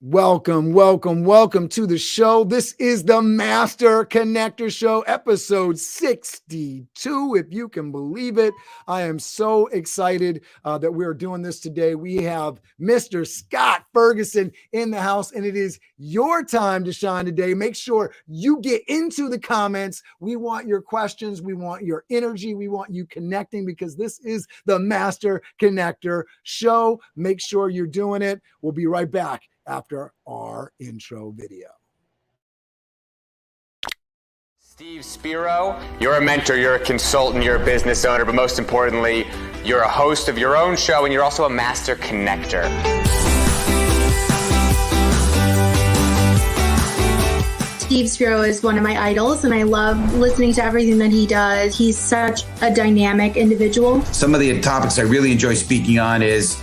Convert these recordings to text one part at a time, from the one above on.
Welcome, welcome, welcome to the show. This is the Master Connector Show, episode 62, if you can believe it. I am so excited that we're doing this today. We have Mr. Scott Ferguson in the house, and it is your time to shine today. Make sure you get into the comments. We want your questions. We want your energy. We want you connecting because this is the Master Connector Show. Make sure you're doing it. We'll be right back after our intro video. Steve Spiro, you're a mentor, you're a consultant, you're a business owner, but most importantly, you're a host of your own show and you're also a master connector. Steve Spiro is one of my idols, and I love listening to everything that he does. He's such a dynamic individual. Some of the topics I really enjoy speaking on is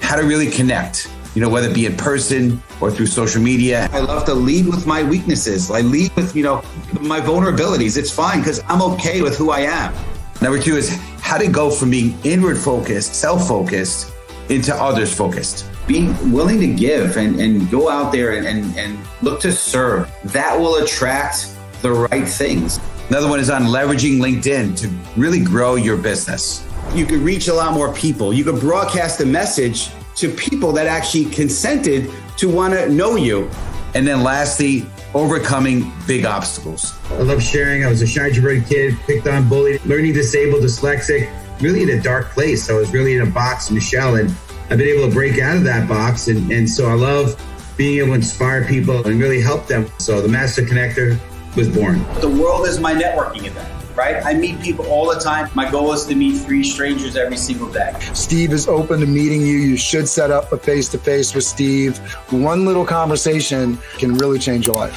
how to really connect. Whether it be in person or through social media. I love to lead with my weaknesses. I lead with, my vulnerabilities. It's fine because I'm okay with who I am. Number two is how to go from being inward focused, self-focused, into others focused. Being willing to give and go out there and look to serve. That will attract the right things. Another one is on leveraging LinkedIn to really grow your business. You could reach a lot more people. You could broadcast a message to people that actually consented to want to know you. And then lastly, overcoming big obstacles. I love sharing. I was a shy, introverted kid, picked on, bullied, learning disabled, dyslexic, really in a dark place. I was really in a box, in a shell, and I've been able to break out of that box. And so I love being able to inspire people and really help them. So the Master Connector was born. The world is my networking event. Right? I meet people all the time. My goal is to meet 3 strangers every single day. Steve is open to meeting you. You should set up a face-to-face with Steve. One little conversation can really change your life.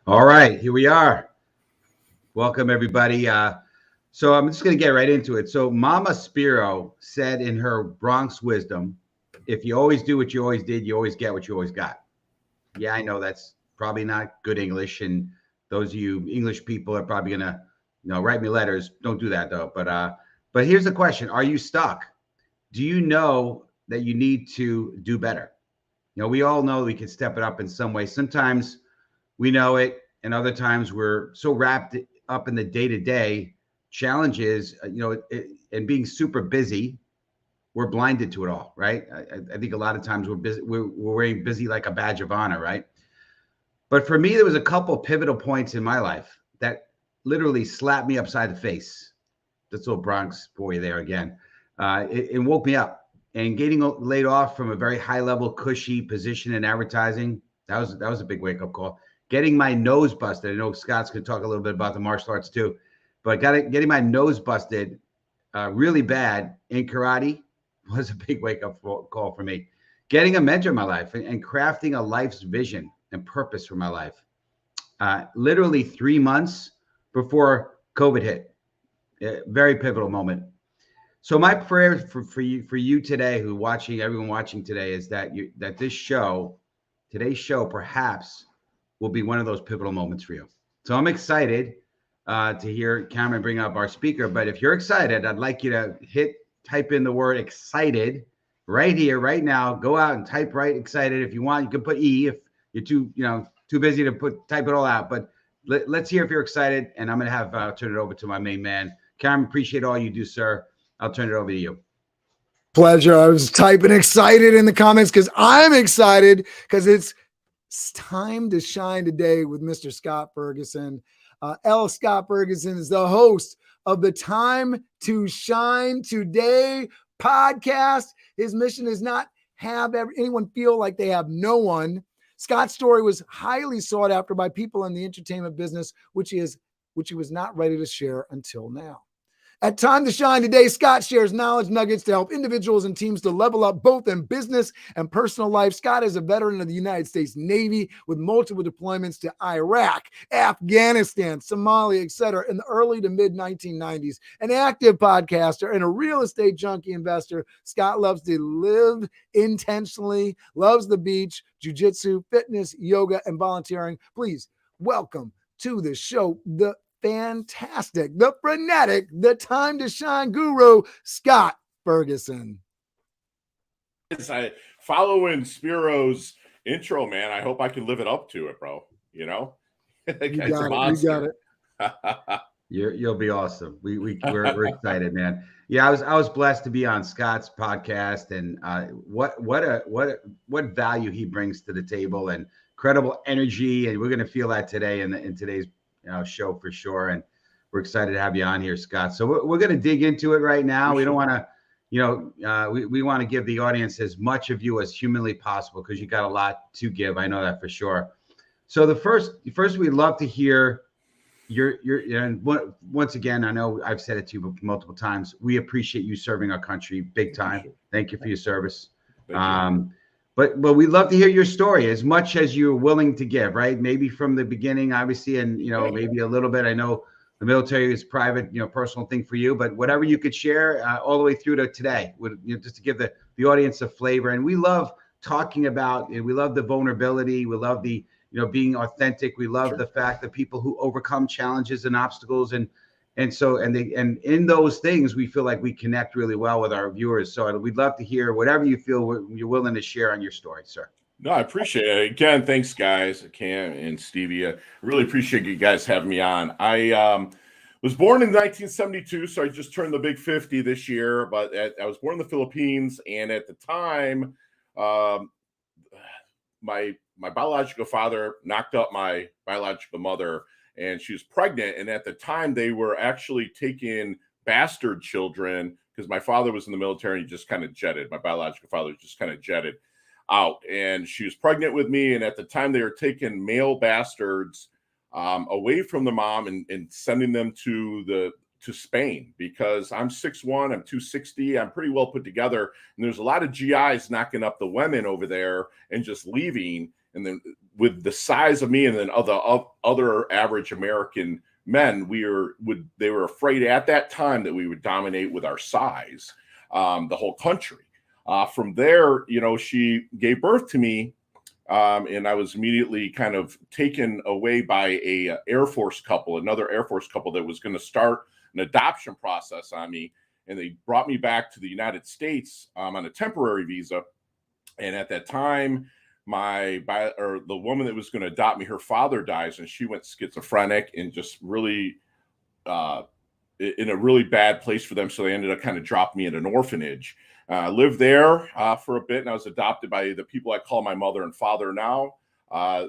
All right, here we are. Welcome, everybody. So I'm just going to get right into it. So Mama Spiro said in her Bronx wisdom, if you always do what you always did, you always get what you always got. Yeah, I know that's probably not good English, and those of you English people are probably gonna, write me letters. Don't do that though. But here's the question: are you stuck? Do you know that you need to do better? We all know we can step it up in some way. Sometimes we know it, and other times we're so wrapped up in the day-to-day challenges, and being super busy. We're blinded to it all, right? I think a lot of times we're busy. We're wearing busy like a badge of honor, right? But for me, there was a couple pivotal points in my life that literally slapped me upside the face. That's little Bronx boy there again. It woke me up. And getting laid off from a very high-level, cushy position in advertising, that was a big wake-up call. Getting my nose busted. I know Scott's going to talk a little bit about the martial arts too, but getting my nose busted really bad in karate was a big wake-up call for me. Getting a mentor in my life and crafting a life's vision and purpose for my life. Literally 3 months before COVID hit. Very pivotal moment. So my prayer for you today, everyone watching today, is that today's show perhaps will be one of those pivotal moments for you. So I'm excited to hear Cameron bring up our speaker. But if you're excited, I'd like you to type in the word excited right here, right now. Go out and type right excited. If you want, you can put E if you're too busy to type it all out. But let's hear if you're excited. And I'm going to turn it over to my main man. Cameron, appreciate all you do, sir. I'll turn it over to you. Pleasure. I was typing excited in the comments because I'm excited because it's time to shine today with Mr. Scott Ferguson. Scott Ferguson is the host of the Time to Shine Today podcast. His mission is not have anyone feel like they have no one. Scott's story was highly sought after by people in the entertainment business, which he was not ready to share until now. At Time to Shine Today, Scott shares knowledge nuggets to help individuals and teams to level up both in business and personal life. Scott is a veteran of the United States Navy with multiple deployments to Iraq, Afghanistan, Somalia, etc. in the early to mid 1990s. An active podcaster and a real estate junkie investor, Scott loves to live intentionally, loves the beach, jiu-jitsu, fitness, yoga, and volunteering. Please welcome to the show the fantastic, the frenetic, the time to shine guru, Scott Fergusson. I following Spiro's intro, man. I hope I can live it up to it, bro. You know, You got it. You'll be awesome. We're excited, man. Yeah, I was blessed to be on Scott's podcast, and what value he brings to the table, and incredible energy, and we're gonna feel that today in today's show for sure. And we're excited to have you on here, Scott. So we're gonna dig into it right now. We don't want to. We want to give the audience as much of you as humanly possible, because you got a lot to give. I know that for sure. So the first we'd love to hear and once again, I know I've said it to you multiple times. We appreciate you serving our country big time. Thank you for your service. But we'd love to hear your story as much as you're willing to give, right? Maybe from the beginning, obviously, and maybe a little bit. I know the military is private, personal thing for you, but whatever you could share all the way through to today, just to give the audience a flavor. And we love talking about, and we love the vulnerability. We love the, being authentic. We love the fact that people who overcome challenges and obstacles, and in those things, we feel like we connect really well with our viewers. So we'd love to hear whatever you feel you're willing to share on your story, sir. No, I appreciate it. Again, thanks, guys, Cam and Stevie. I really appreciate you guys having me on. I was born in 1972, so I just turned the big 50 this year. But I was born in the Philippines, and at the time, my biological father knocked up my biological mother, and she was pregnant. And at the time, they were actually taking bastard children, because my father was in the military and he just kind of jetted. My biological father just kind of jetted out, and she was pregnant with me. And at the time, they were taking male bastards away from the mom and sending them to Spain, because I'm 6'1", I'm 260, I'm pretty well put together, and there's a lot of GIs knocking up the women over there and just leaving. And then with the size of me and then other average American men, they were afraid at that time that we would dominate with our size the whole country. From there, she gave birth to me, and I was immediately kind of taken away by another Air Force couple that was going to start an adoption process on me. And they brought me back to the United States on a temporary visa. And at that time, the woman that was going to adopt me, her father dies, and she went schizophrenic and just really in a really bad place for them. So they ended up kind of dropping me in an orphanage. I lived there for a bit, and I was adopted by the people I call my mother and father now.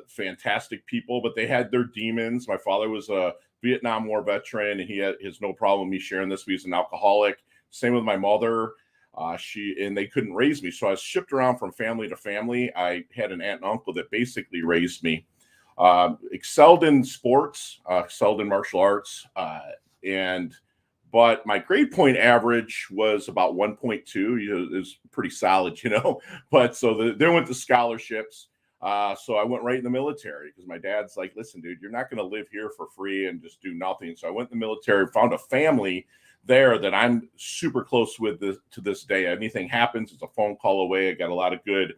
Fantastic people, but they had their demons. My father was a Vietnam War veteran, and he has no problem with me sharing this. He's an alcoholic. Same with my mother. They couldn't raise me. So I was shipped around from family to family. I had an aunt and uncle that basically raised me. Excelled in sports, excelled in martial arts, but my grade point average was about 1.2. It was pretty solid, But so there went the scholarships. So I went right in the military, because my dad's like, listen, dude, you're not going to live here for free and just do nothing. So I went in the military, found a family there that I'm super close with to this day. Anything happens, it's a phone call away. I got a lot of good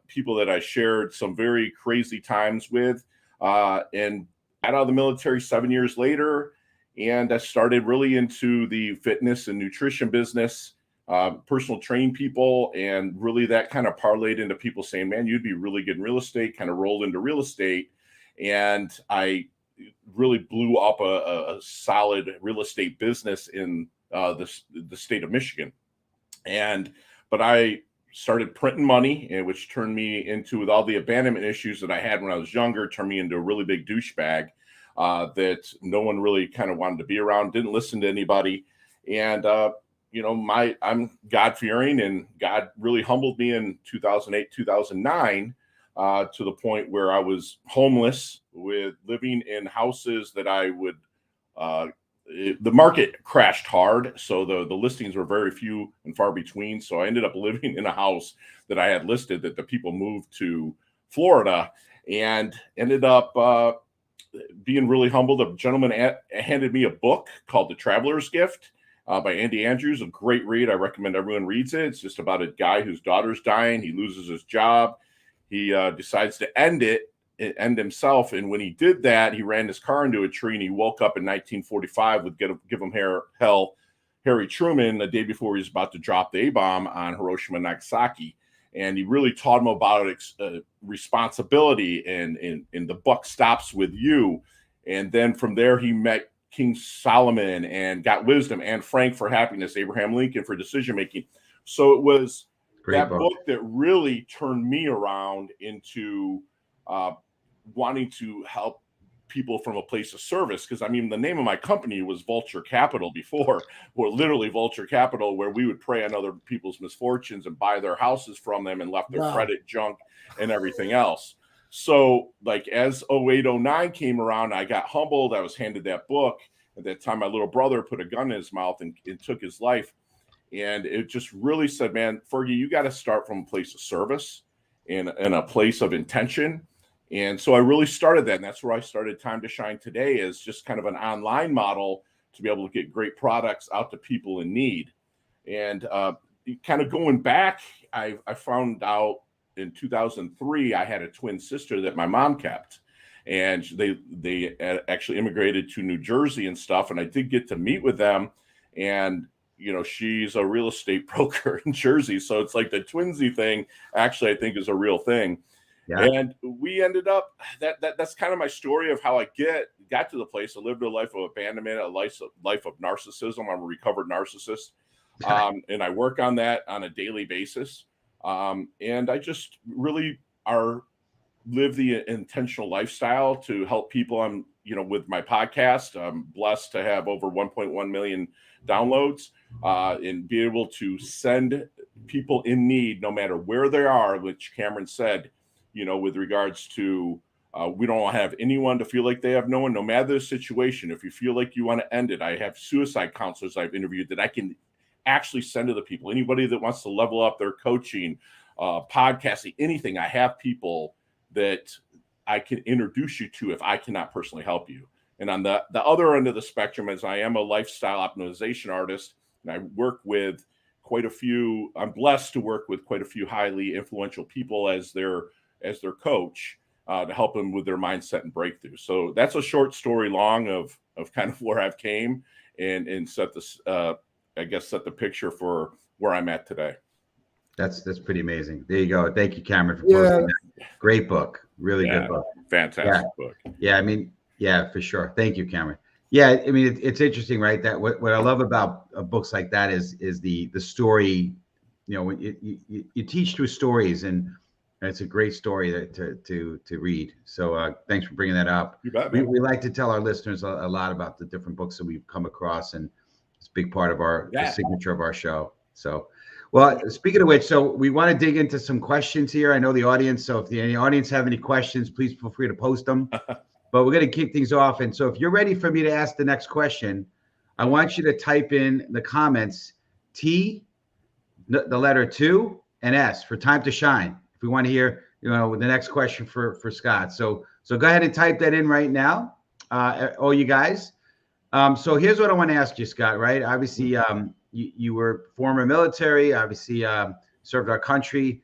people that I shared some very crazy times with, and got out of the military 7 years later. And I started really into the fitness and nutrition business, personal train people. And really that kind of parlayed into people saying, man, you'd be really good in real estate, kind of rolled into real estate. And I really blew up a solid real estate business in the state of Michigan. But I started printing money, which turned me into, with all the abandonment issues that I had when I was younger, turned me into a really big douchebag that no one really kind of wanted to be around, didn't listen to anybody. And, I'm God-fearing, and God really humbled me in 2008, 2009, to the point where I was homeless, with living in houses that I would, the market crashed hard. So the listings were very few and far between. So I ended up living in a house that I had listed that the people moved to Florida, and ended up being really humbled. A gentleman handed me a book called The Traveler's Gift by Andy Andrews, a great read. I recommend everyone reads it. It's just about a guy whose daughter's dying. He loses his job. He decides to end it end himself. And when he did that, he ran his car into a tree, and he woke up in 1945 with Give Him Hell, Harry Truman, the day before he was about to drop the A-bomb on Hiroshima and Nagasaki. And he really taught him about responsibility and the buck stops with you. And then from there, he met King Solomon and got wisdom, and Frank for happiness, Abraham Lincoln for decision-making. So it was that book that really turned me around into wanting to help people from a place of service. Because I mean, the name of my company was Vulture Capital before, or literally Vulture Capital, where we would prey on other people's misfortunes and buy their houses from them and left their credit junk and everything else. So like as 0809 came around, I got humbled. I was handed that book. At that time, my little brother put a gun in his mouth and took his life. And it just really said, man, Fergie, you got to start from a place of service and a place of intention. And so I really started that. And that's where I started Time to Shine today, as just kind of an online model to be able to get great products out to people in need. And kind of going back, I found out in 2003, I had a twin sister that my mom kept. And they actually immigrated to New Jersey and stuff. And I did get to meet with them. And you know, she's a real estate broker in Jersey. So it's like the twinsy thing, actually, I think is a real thing. Yeah. And we ended up, that's kind of my story of how I got to the place. I lived a life of abandonment, a life of narcissism. I'm a recovered narcissist. And I work on that on a daily basis. And I just really live the intentional lifestyle to help people. I'm, you know, with my podcast, I'm blessed to have over 1.1 million downloads and be able to send people in need, no matter where they are, which Cameron said, you know, with regards to we don't have anyone to feel like they have no one, no matter the situation. If you feel like you want to end it, I have suicide counselors I've interviewed that I can actually send to the people. Anybody that wants to level up their coaching, podcasting, anything, I have people that I can introduce you to if I cannot personally help you. And on the other end of the spectrum, as I am a lifestyle optimization artist, and I work with I'm blessed to work with quite a few highly influential people as their coach to help them with their mindset and breakthrough. So that's a short story long of kind of where I've came and set this, set the picture for where I'm at today. That's pretty amazing. There you go. Thank you, Cameron, for posting that. Great book. Really good book. Fantastic book. Yeah, I mean, yeah, for sure. Thank you, Cameron. Yeah, I mean, it's interesting, right? That what I love about books like that is the story. You know, when you teach through stories, and it's a great story to read. So thanks for bringing that up. You bet, we like to tell our listeners a lot about the different books that we've come across, and it's a big part of the signature of our show. So. Well, speaking of which, so we want to dig into some questions here. I know the audience, so if the audience have any questions, please feel free to post them. But we're going to kick things off. And so if you're ready for me to ask the next question, I want you to type in the comments T, the letter 2, and S for Time to Shine. If we want to hear, you know, the next question for Scott. So go ahead and type that in right now, all you guys. So here's what I want to ask you, Scott, right? Obviously, you were former military, obviously served our country.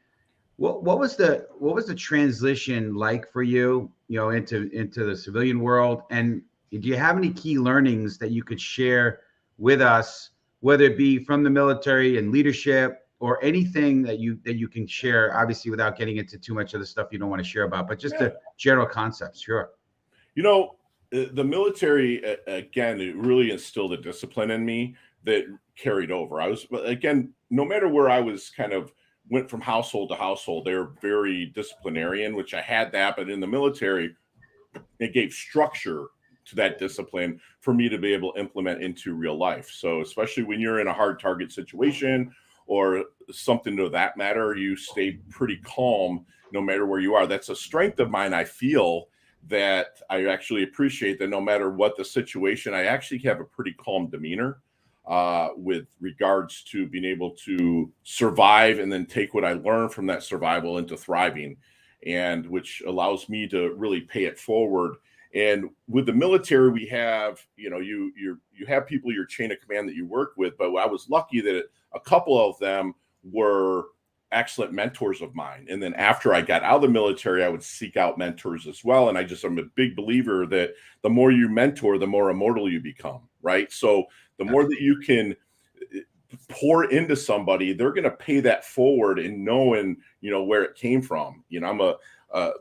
What was the transition like for you, you know, into the civilian world? And do you have any key learnings that you could share with us, whether it be from the military and leadership or anything that you can share, obviously without getting into too much of the stuff you don't want to share about, but just the general concepts? Sure. You know, the military, again, it really instilled a discipline in me that carried over. I was, again, no matter where I was, kind of went from household to household, they were very disciplinarian, which I had that, but in the military, it gave structure to that discipline for me to be able to implement into real life. So especially when you're in a hard target situation or something to that matter, you stay pretty calm no matter where you are. That's a strength of mine. I feel that I actually appreciate that no matter what the situation, I actually have a pretty calm demeanor with regards to being able to survive and then take what I learned from that survival into thriving, and which allows me to really pay it forward. And with the military, we have, you know, you have people, your chain of command that you work with, but I was lucky that a couple of them were excellent mentors of mine. And then after I got out of the military, I would seek out mentors as well. And I'm a big believer that the more you mentor, the more immortal you become, right? So the more that you can pour into somebody, they're going to pay that forward in knowing, where it came from.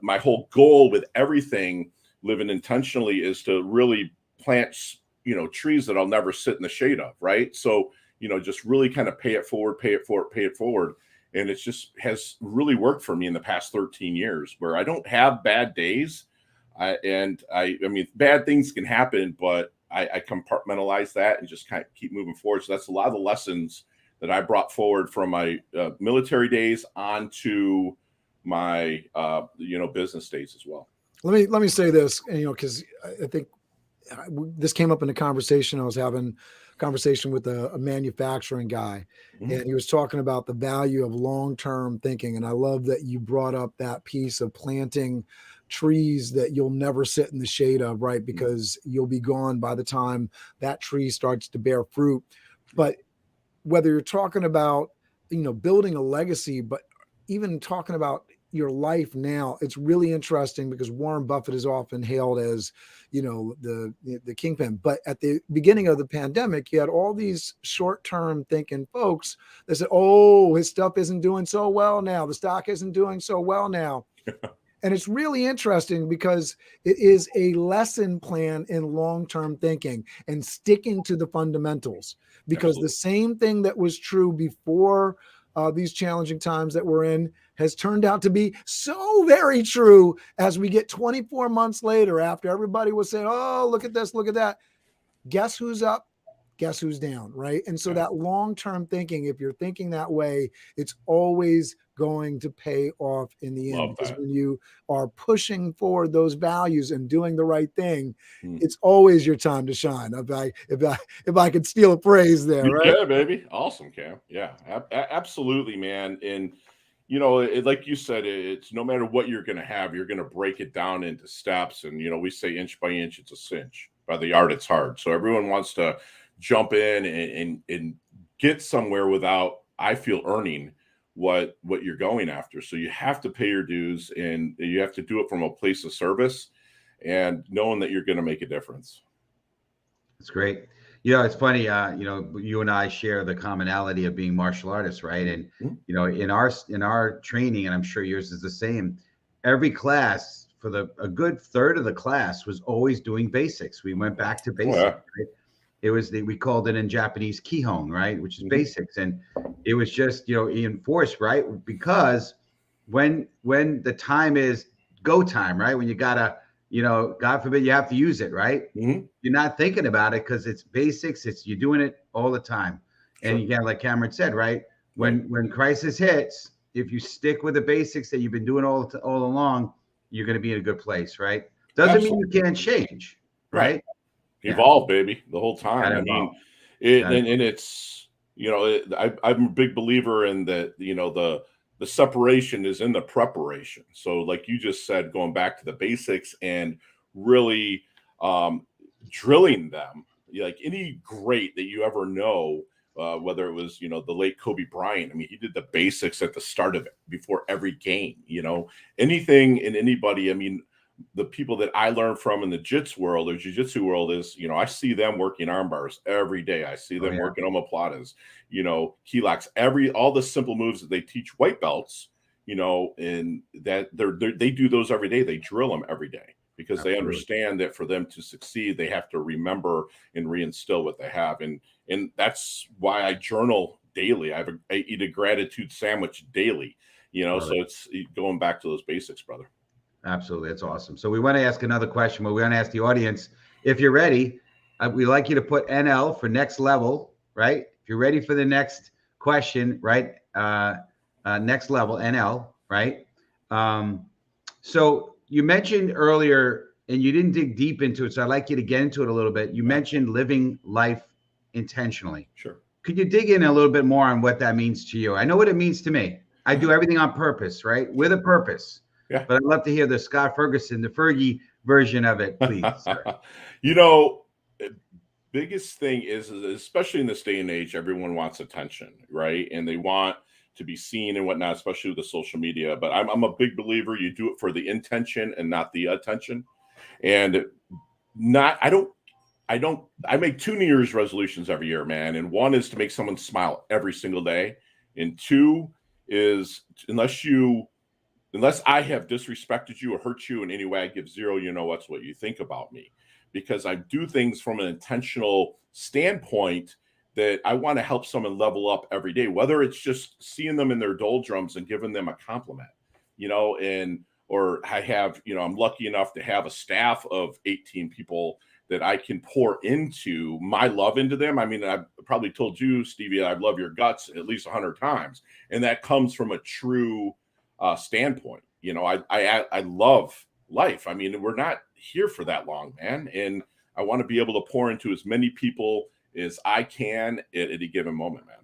My whole goal with everything living intentionally is to really plant, trees that I'll never sit in the shade of, right? So, just really kind of pay it forward. And it just has really worked for me in the past 13 years where I don't have bad days. I mean, bad things can happen, but I compartmentalize that and just kind of keep moving forward. So that's a lot of the lessons that I brought forward from my military days onto my, business days as well. Let me say this, because I think this came up in a conversation I was having. Conversation with a manufacturing guy, and he was talking about the value of long-term thinking. And I love that you brought up that piece of planting trees that you'll never sit in the shade of, right? Because you'll be gone by the time that tree starts to bear fruit. But whether you're talking about, building a legacy, but even talking about your life now, it's really interesting because Warren Buffett is often hailed as, the kingpin. But at the beginning of the pandemic, you had all these short-term thinking folks that said, oh, his stuff isn't doing so well now. The stock isn't doing so well now. And it's really interesting because it is a lesson plan in long-term thinking and sticking to the fundamentals, because Absolutely. the same thing that was true before these challenging times that we're in has turned out to be so very true as we get 24 months later, after everybody was saying, oh, look at this, look at that. Guess who's up? Guess who's down, right? And so that long-term thinking, if you're thinking that way, it's always going to pay off in the end. Because when you are pushing forward those values and doing the right thing, it's always your time to shine. If I could steal a phrase there, right? Yeah, baby. Awesome, Cam. Yeah, absolutely, man. And, like you said, it's no matter what you're going to have, you're going to break it down into steps. And, we say inch by inch, it's a cinch. By the yard, it's hard. So everyone wants to jump in and get somewhere without, I feel, earning what you're going after. So you have to pay your dues, and you have to do it from a place of service and knowing that you're going to make a difference. That's great. It's funny, you and I share the commonality of being martial artists, right? And, in our training, and I'm sure yours is the same, every class for a good third of the class was always doing basics. We went back to basics. Right? It was we called it in Japanese kihon, right? Which is basics. And it was just, enforced, right? Because when the time is go time, right? When you gotta, God forbid you have to use it, right? You're not thinking about it because it's basics. You're doing it all the time. And you like Cameron said, right? When crisis hits, if you stick with the basics that you've been doing all along, you're going to be in a good place, right? Doesn't mean you can't change, right? Evolve, baby, the whole time. I mean, and it's, I'm a big believer in that, the separation is in the preparation. So like you just said, going back to the basics and really drilling them, like any great that you ever know, whether it was, the late Kobe Bryant. I mean, he did the basics at the start of it before every game, anything and anybody. I mean, the people that I learned from in the jiu-jitsu world is, I see them working arm bars every day. I see them working omoplatas, key locks, all the simple moves that they teach white belts, and that they do those every day. They drill them every day because they understand that for them to succeed, they have to remember and reinstill what they have. And that's why I journal daily. I eat a gratitude sandwich daily, so it's going back to those basics, brother. Absolutely. That's awesome. So we want to ask another question, but we want to ask the audience, if you're ready, we'd like you to put NL for next level, right? If you're ready for the next question, right? Next level, NL, right? So you mentioned earlier, and you didn't dig deep into it, so I'd like you to get into it a little bit. You mentioned living life intentionally. Sure. Could you dig in a little bit more on what that means to you? I know what it means to me. I do everything on purpose, right? With a purpose. Yeah. But I'd love to hear the Scott Fergusson, the Fergie version of it, please. Biggest thing is, especially in this day and age, everyone wants attention, right? And they want, to be seen and whatnot, especially with the social media. But I'm a big believer you do it for the intention and not the attention. And I make 2 New Year's resolutions every year, man. And one is to make someone smile every single day. And 2 is unless I have disrespected you or hurt you in any way, I give 0, what's what you think about me. Because I do things from an intentional standpoint that I want to help someone level up every day, whether it's just seeing them in their doldrums and giving them a compliment, or I have, I'm lucky enough to have a staff of 18 people that I can pour into my love into them. I mean, I've probably told you, Stevie, I love your guts at least 100 times. And that comes from a true standpoint. I love life. I mean, we're not here for that long, man. And I want to be able to pour into as many people as I can at any given moment, man.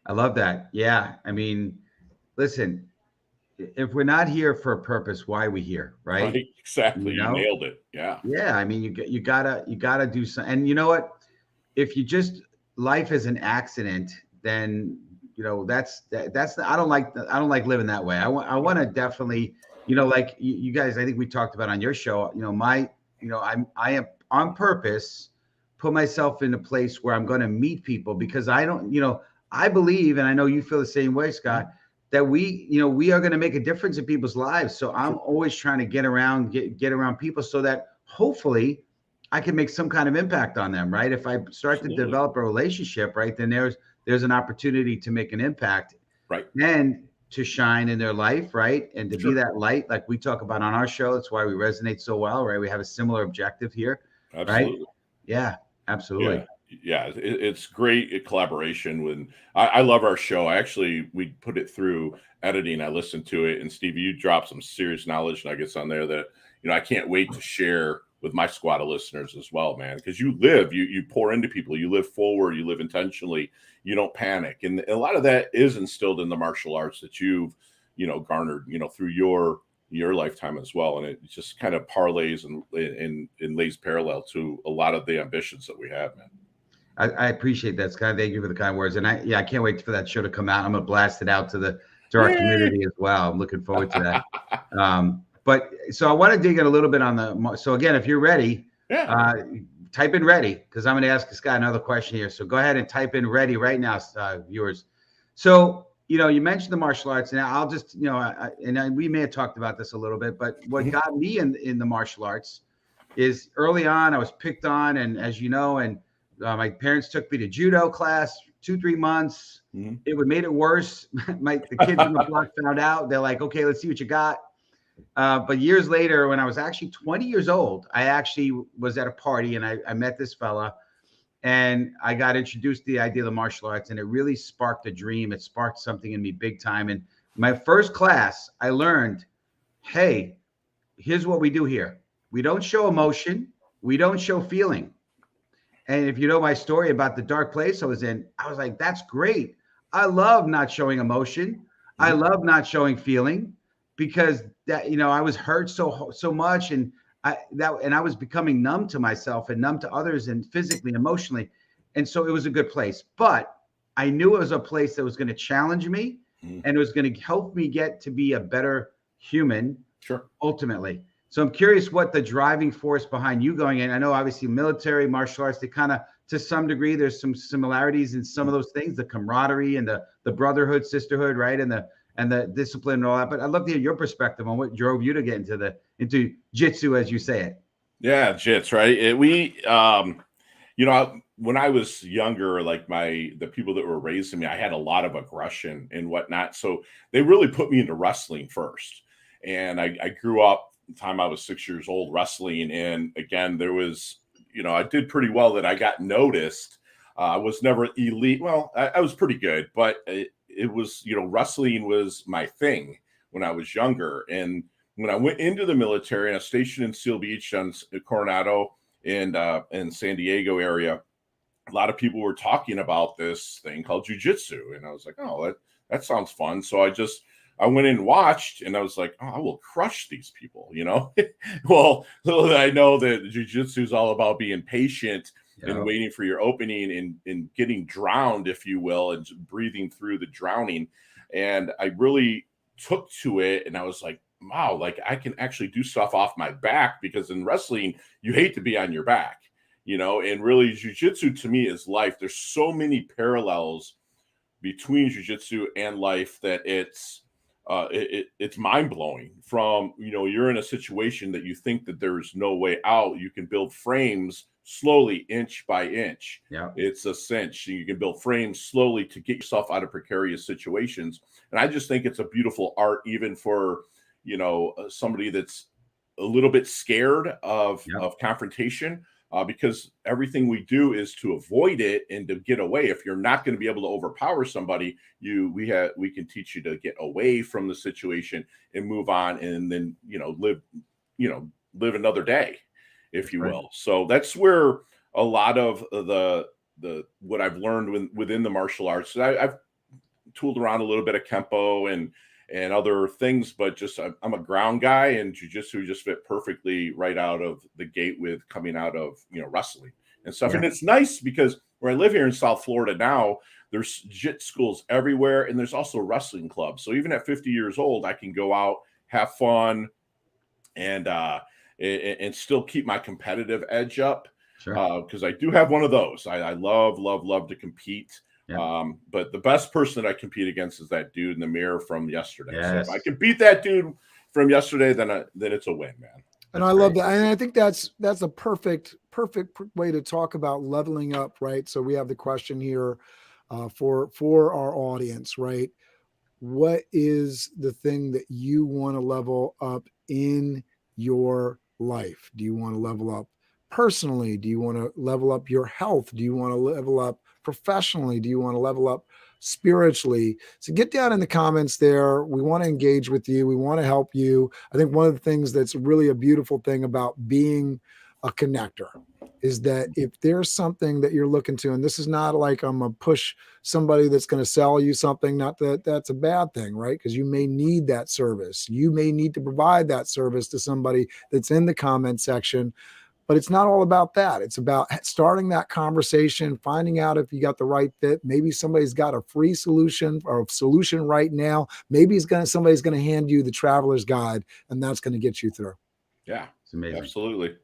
I love that. Yeah. I mean, listen, if we're not here for a purpose, why are we here? Right. Exactly. You nailed it. Yeah. Yeah. I mean, you gotta do something. And you know what? If you just life is an accident, then that's I don't like living that way. I want to definitely, like you guys, I think we talked about on your show, I am on purpose put myself in a place where I'm going to meet people, because I don't, I believe, and I know you feel the same way, Scott, that we are going to make a difference in people's lives. So I'm always trying to get around people so that hopefully I can make some kind of impact on them, right? If I start to develop a relationship, right, then there's an opportunity to make an impact, right, and to shine in their life, right, and to be that light, like we talk about on our show. That's why we resonate so well, right? We have a similar objective here, absolutely. Right? Yeah, absolutely. Yeah, it's great collaboration with. I love our show. We put it through editing. I listened to it, and Stevie, you dropped some serious knowledge nuggets on there that I can't wait to share with my squad of listeners as well, man. Because you pour into people, you live forward, you live intentionally, you don't panic, and a lot of that is instilled in the martial arts that you've garnered through your lifetime as well, and it just kind of parlays and lays parallel to a lot of the ambitions that we have, man. I appreciate that, Scott. Thank you for the kind words. And I can't wait for that show to come out. I'm gonna blast it out to our community as well. I'm looking forward to that. But so I want to dig in a little bit on so again, if you're ready, type in ready, because I'm going to ask Scott another question here. So go ahead and type in ready right now, viewers. So, you mentioned the martial arts, and I'll just, we may have talked about this a little bit, but what got me in the martial arts is early on, I was picked on, and as you know, and my parents took me to judo class 2-3 months. Mm-hmm. It would made it worse. The kids on the block found out. They're like, okay, let's see what you got. But years later, when I was actually 20 years old, I actually was at a party, and I met this fella, and I got introduced to the idea of the martial arts, and it really sparked a dream. It sparked something in me big time. And my first class, I learned, hey, here's what we do here. We don't show emotion. We don't show feeling. And if you know my story about the dark place I was in, I was like, that's great. I love not showing emotion. I love not showing feeling, because that, I was hurt so much, and I was becoming numb to myself and numb to others, and physically, emotionally. And so it was a good place, but I knew it was a place that was going to challenge me, and it was going to help me get to be a better human. Sure. Ultimately. So I'm curious what the driving force behind you going in. I know obviously military, martial arts, they kind of, to some degree, there's some similarities in some of those things, the camaraderie and the brotherhood, sisterhood, right? And the discipline and all that. But I'd love to hear your perspective on what drove you to get into jitsu, as you say it. Yeah, jits, right? When I was younger, like the people that were raising me, I had a lot of aggression and whatnot. So they really put me into wrestling first. And I grew up the time I was 6 years old wrestling. And again, there was, I did pretty well that I got noticed. I was never elite. Well, I was pretty good, but it was, wrestling was my thing when I was younger. And when I went into the military, and I was stationed in Seal Beach on Coronado and San Diego area, a lot of people were talking about this thing called jiu-jitsu. And I was like, oh, that sounds fun. So I went in and watched, and I was like, oh, I will crush these people, Well, little did I know that jiu-jitsu is all about being patient and waiting for your opening and getting drowned, if you will, and breathing through the drowning. And I really took to it, and I was like, wow, like I can actually do stuff off my back, because in wrestling, you hate to be on your back, and really jiu-jitsu to me is life. There's so many parallels between jiu-jitsu and life that it's mind-blowing. From you're in a situation that you think that there's no way out, you can build frames slowly, inch by inch. It's a cinch. You can build frames slowly to get yourself out of precarious situations. And I just think it's a beautiful art, even for somebody that's a little bit scared of confrontation, because everything we do is to avoid it and to get away. If you're not going to be able to overpower somebody, we can teach you to get away from the situation and move on, and then live another day, if you will. So that's where a lot of the what I've learned within the martial arts. I've tooled around a little bit of Kempo and other things, but just I'm a ground guy, and jiu-jitsu just fit perfectly right out of the gate with coming out of wrestling and stuff. And it's nice because where I live here in South Florida now, there's jiu-jitsu schools everywhere, and there's also wrestling clubs. So even at 50 years old, I can go out, have fun, and still keep my competitive edge up. Because I do have one of those. I love to compete. But the best person that I compete against is that dude in the mirror from yesterday. So if I can beat that dude from yesterday, then it's a win, man. And I love that. And I think that's a perfect way to talk about leveling up, right? So we have the question here for our audience, right? What is the thing that you want to level up in your life? Do you want to level up personally? Do you want to level up your health? Do you want to level up professionally? Do you want to level up spiritually? So get down in the comments there. We want to engage with you. We want to help you. I think one of the things that's really a beautiful thing about being a connector is that if there's something that you're looking to, and this is not like I'm going to push somebody that's going to sell you something, not that that's a bad thing, right? Because you may need that service. You may need to provide that service to somebody that's in the comment section. But it's not all about that. It's about starting that conversation, finding out if you got the right fit. Maybe somebody's got a free solution or a solution right now. Maybe somebody's going to hand you the traveler's guide, and that's going to get you through. Yeah, it's amazing. Absolutely.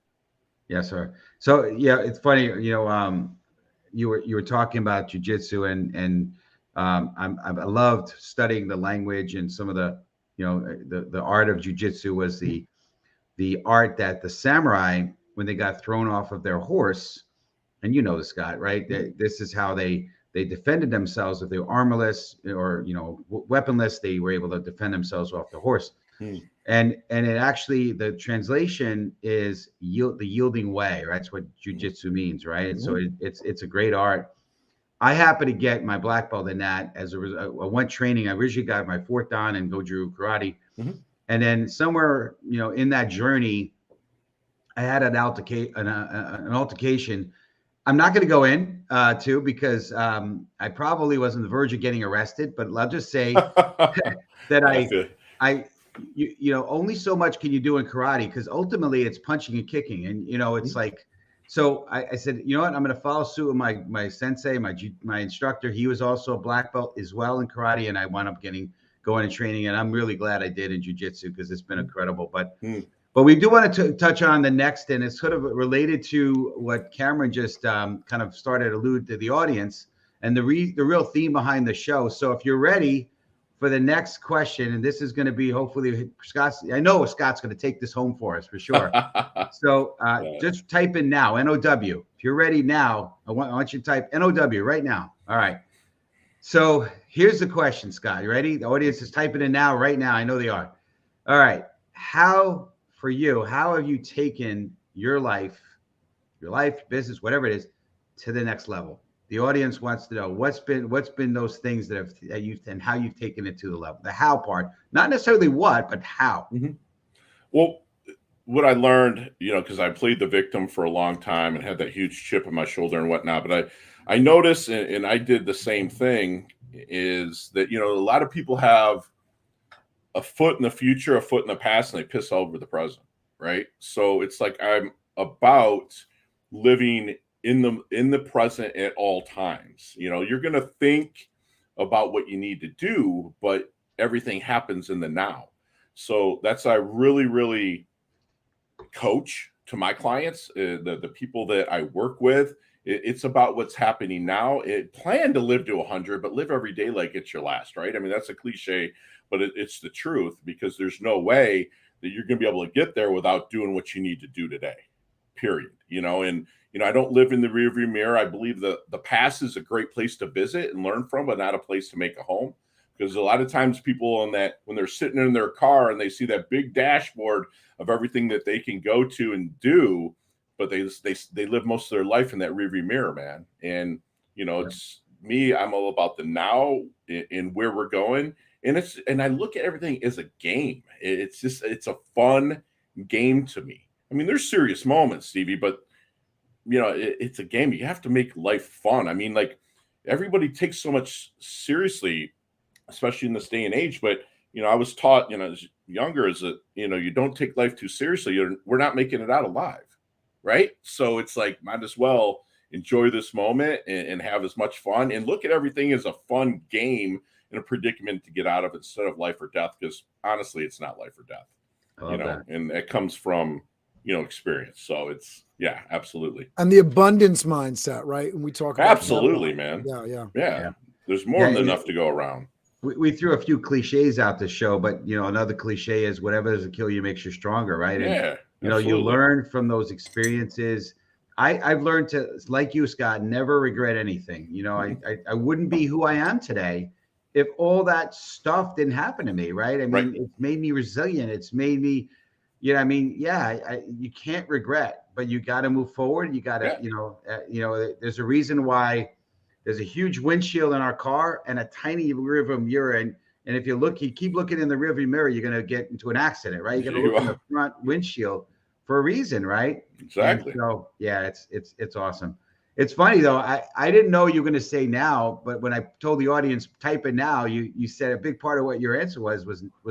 Yes, sir. So yeah, it's funny. You were talking about jiu-jitsu, and I loved studying the language, and some of the art of jiu-jitsu was the art that the samurai, when they got thrown off of their horse, and Scott, right? This is how they defended themselves. If they were armorless or weaponless, they were able to defend themselves off the horse. And it actually, the translation is the yielding way, right? That's what jiu-jitsu means, right? And so it's a great art. I happen to get my black belt in that as a result. I went training. I originally got my 4th dan in Goju karate, and then somewhere in that journey, I had an altercation. I'm not going to go in to, because I probably was on the verge of getting arrested. But I'll just say that only so much can you do in karate, because ultimately it's punching and kicking, and it's like. So I said, you know what? I'm going to follow suit with my sensei, my instructor. He was also a black belt as well in karate, and I wound up going and training, and I'm really glad I did in jiu-jitsu, because it's been incredible. But we do want to touch on the next, and it's sort of related to what Cameron just kind of started to allude to the audience, and the real theme behind the show. So if you're ready for the next question, and this is going to be hopefully I know Scott's going to take this home for us for sure. So just type in now, NOW. If you're ready now, I want you to type NOW right now. All right. So here's the question, Scott. You ready? The audience is typing in now, right now. I know they are. All right. How have you taken your life, business, whatever it is, to the next level? The audience wants to know what's been those things that you've and how you've taken it to the level, the how part, not necessarily what, but how. Well, what I learned, because I played the victim for a long time and had that huge chip on my shoulder and whatnot, but I noticed, and I did the same thing, is that, a lot of people have a foot in the future, a foot in the past, and they piss all over the present, right? So it's like I'm about living in the present at all times. You know, you're going to think about what you need to do, but everything happens in the now. So that's I really, really coach to my clients, the people that I work with. It's about what's happening now. Plan to live to 100, but live every day like it's your last, right? I mean, that's a cliche, but it's the truth, because there's no way that you're going to be able to get there without doing what you need to do today, period. You know, and, you know, I don't live in the rearview mirror. I believe the past is a great place to visit and learn from, but not a place to make a home. Because a lot of times people when they're sitting in their car and they see that big dashboard of everything that they can go to and do, but they live most of their life in that rearview mirror, man. And, you know, it's me, I'm all about the now and where we're going. And I look at everything as a game. It's a fun game to me. I mean, there's serious moments, Stevie, but, you know, it's a game. You have to make life fun. I mean, like, everybody takes so much seriously, especially in this day and age. But, you know, I was taught, you know, as younger, is that, you know, you don't take life too seriously. We're not making it out alive, right? So it's like, might as well enjoy this moment and have as much fun, and look at everything as a fun game in a predicament to get out of, instead of life or death. Because honestly, it's not life or death, you know, that. And it comes from, you know, experience. So it's, yeah, absolutely. And the abundance mindset, right? And we talk about absolutely, man. Yeah. There's more than enough to go around. We threw a few cliches out this show, but, you know, another cliche is whatever doesn't kill you makes you stronger, right? And, you know, absolutely. You learn from those experiences. I've learned to, like you, Scott, never regret anything. You know, I wouldn't be who I am today if all that stuff didn't happen to me, right? I mean, it's made me resilient. It's made me, you know, I mean, you can't regret, but you got to move forward. You got to, you know, there's a reason why there's a huge windshield in our car and a tiny rearview mirror. And if you keep looking in the rearview mirror, you're going to get into an accident, right? You got to look in the front windshield for a reason, right? Exactly. And so, yeah, it's awesome. It's funny though. I didn't know you were going to say now, but when I told the audience type in now, you said a big part of what your answer was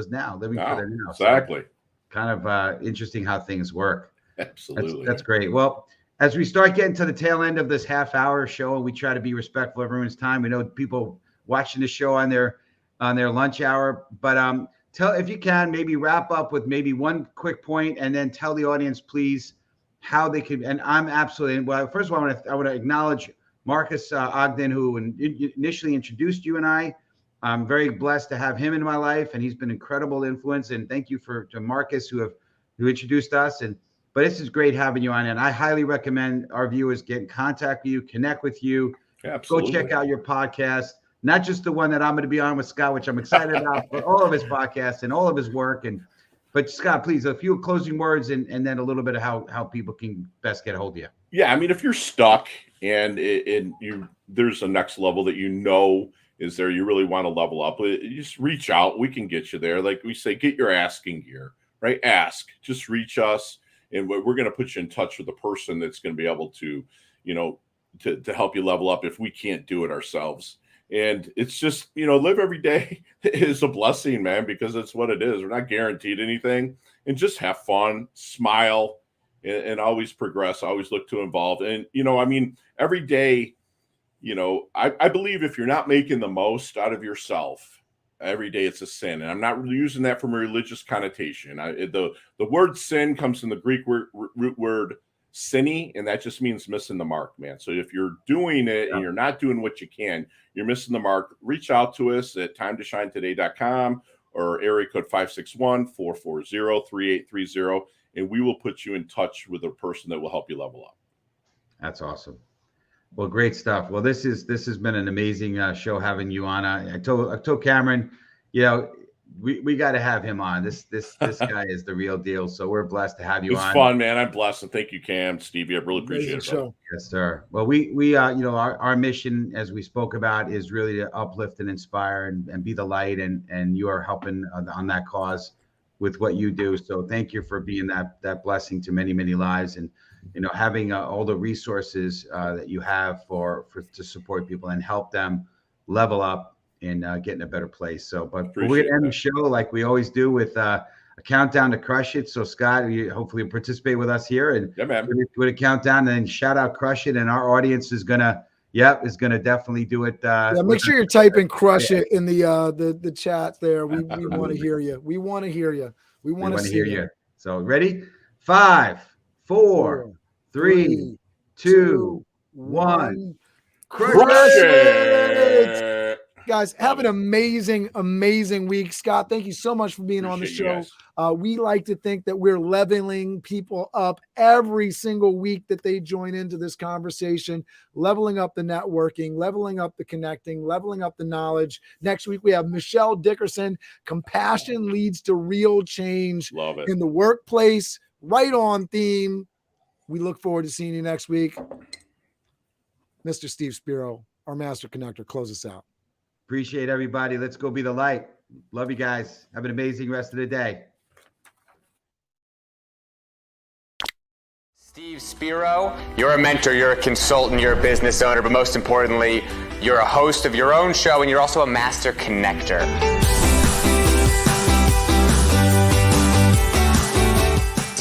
now, living for the now. Exactly. So, kind of interesting how things work. Absolutely. That's great. Well, as we start getting to the tail end of this half-hour show, and we try to be respectful of everyone's time. We know people watching the show on their lunch hour, but tell, if you can, maybe wrap up with maybe one quick point, and then tell the audience, please, how they can. And I'm absolutely, well, first of all, I want to acknowledge Marcus Ogden, who initially introduced you and I. I'm very blessed to have him in my life, and he's been an incredible influence. And thank you to Marcus who introduced us. But this is great having you on, and I highly recommend our viewers get in contact with you, connect with you. Absolutely. Go check out your podcast, not just the one that I'm going to be on with Scott, which I'm excited about, but all of his podcasts and all of his work. But Scott, please, a few closing words, and then a little bit of how people can best get a hold of you. Yeah, I mean, if you're stuck and there's a next level that you know is there, you really want to level up, you just reach out. We can get you there. Like we say, get your asking gear, right? Just reach us. And we're going to put you in touch with a person that's going to be able to, you know, to help you level up if we can't do it ourselves. And it's just, you know, live every day is a blessing, man, because it's what it is. We're not guaranteed anything. And just have fun, smile, and always progress, always look to evolve. And, you know, I mean, every day, you know, I believe if you're not making the most out of yourself, every day it's a sin. And I'm not really using that from a religious connotation. The word sin comes from the Greek root word sinny, and that just means missing the mark, man. So if you're doing it and you're not doing what you can, you're missing the mark. Reach out to us at timetoshinetoday.com or area code 561-440-3830, and we will put you in touch with a person that will help you level up. That's awesome. Well, great stuff. Well, this has been an amazing show having you on. I told Cameron, you know, we got to have him on. This guy is the real deal. So we're blessed to have you on. It's fun, man. I'm blessed, and thank you, Cam, Stevie. I really appreciate it. Yes, sir. Well, we you know, our mission, as we spoke about, is really to uplift and inspire and be the light, and you are helping on that cause with what you do. So thank you for being that blessing to many, many lives, and, you know, having all the resources that you have to support people and help them level up and get in a better place. So, but we're going to end the show like we always do with a countdown to crush it. So Scott, you hopefully participate with us here and Yeah, man. with a countdown, and then shout out crush it. And our audience is gonna definitely do it. Yeah, make sure you're typing "crush it" in the chat there. We want to hear you. We want to hear you. We want to hear you. So ready? 5, 4, 3, 2, 1. Crush it! Guys, have an amazing week. Scott, thank you so much for being on the show. We like to think that we're leveling people up every single week that they join into this conversation, leveling up the networking, leveling up the connecting, leveling up the knowledge. Next week, we have Michelle Dickerson. Compassion leads to real change in the workplace. Right on theme. We look forward to seeing you next week. Mr. Steve Spiro, our master connector, close us out. Appreciate everybody. Let's go be the light. Love you guys. Have an amazing rest of the day. Steve Spiro, you're a mentor, you're a consultant, you're a business owner, but most importantly, you're a host of your own show and you're also a master connector.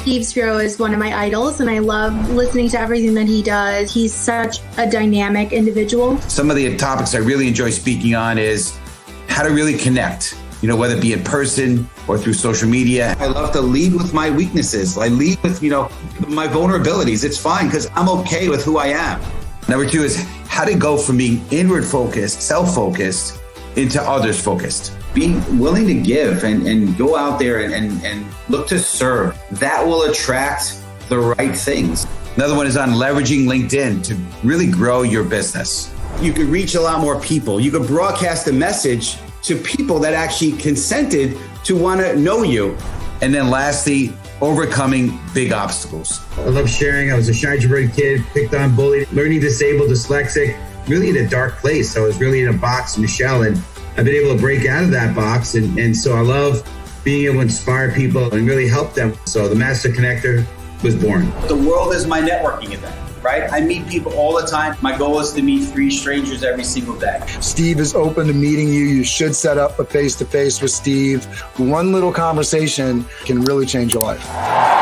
Steve Spiro is one of my idols, and I love listening to everything that he does. He's such a dynamic individual. Some of the topics I really enjoy speaking on is how to really connect, whether it be in person or through social media. I love to lead with my weaknesses. I lead with, my vulnerabilities. It's fine because I'm okay with who I am. Number 2 is how to go from being inward focused, self-focused, into others focused. Being willing to give and go out there and look to serve. That will attract the right things. Another one is on leveraging LinkedIn to really grow your business. You could reach a lot more people. You could broadcast a message to people that actually consented to want to know you. And then lastly, overcoming big obstacles. I love sharing. I was a shy, introverted kid, picked on, bullied, learning disabled, dyslexic, really in a dark place. I was really in a box in a shell, and I've been able to break out of that box. And so I love being able to inspire people and really help them. So the Master Connector was born. The world is my networking event, right? I meet people all the time. My goal is to meet 3 strangers every single day. Steve is open to meeting you. You should set up a face-to-face with Steve. One little conversation can really change your life.